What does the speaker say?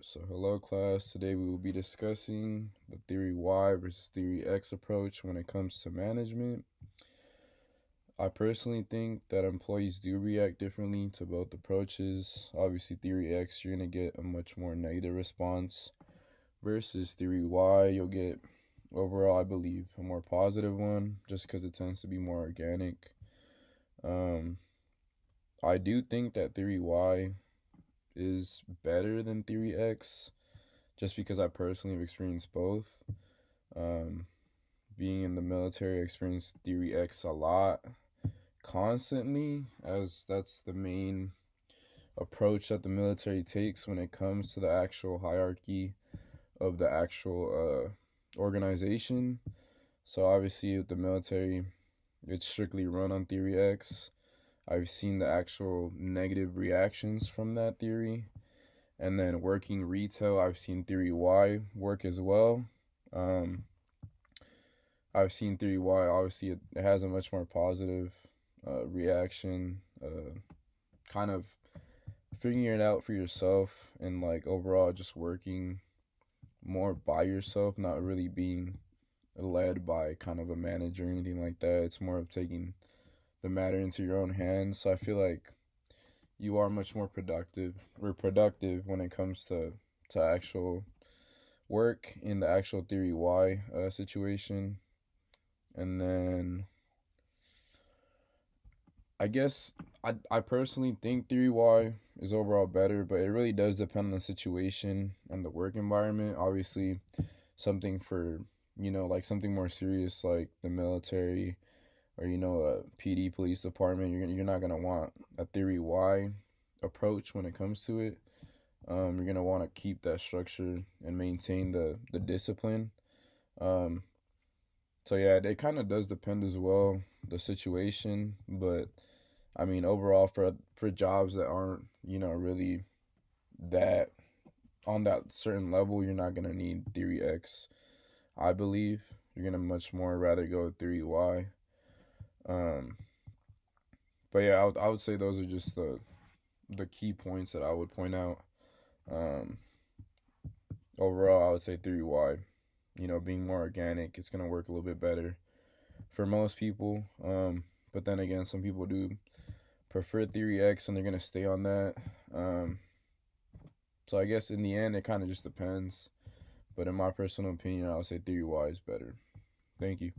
So hello class. Today we will be discussing the theory Y versus theory X approach when it comes to management. I personally think that employees do react differently to both approaches. Obviously, theory X, you're going to get a much more negative response versus theory Y, you'll get overall, I believe, a more positive one just because it tends to be more organic. I do think that theory Y is better than theory X just because I personally have experienced both. Um, Being in the military, I experienced theory X a lot constantly, as that's the main approach that the military takes when it comes to the actual hierarchy of the actual organization. So obviously with the military, it's strictly run on theory X. I've seen the actual negative reactions from that theory. And then working retail, I've seen theory Y work as well. I've seen theory Y, obviously it has a much more positive reaction, kind of figuring it out for yourself and like overall just working more by yourself, not really being led by kind of a manager or anything like that. It's more of taking the matter into your own hands. So I feel like you are much more productive when it comes to actual work in the actual theory Y situation. And then I guess I personally think theory Y is overall better, but it really does depend on the situation and the work environment. Obviously, something for, like something more serious like the military or, a PD police department, you're not going to want a theory Y approach when it comes to it. You're going to want to keep that structure and maintain the discipline. Um, so yeah, it kind of does depend as well, the situation, but I mean overall for jobs that aren't, really that on that certain level, you're not gonna need theory X. I believe you're gonna much more rather go with theory Y. Um, but yeah, I would say those are just the key points that I would point out. Um, Overall, I would say theory Y. Being more organic, it's gonna work a little bit better for most people. But then again, some people do prefer theory X and they're gonna stay on that. So I guess in the end, it kind of just depends. But in my personal opinion, I would say theory Y is better. Thank you.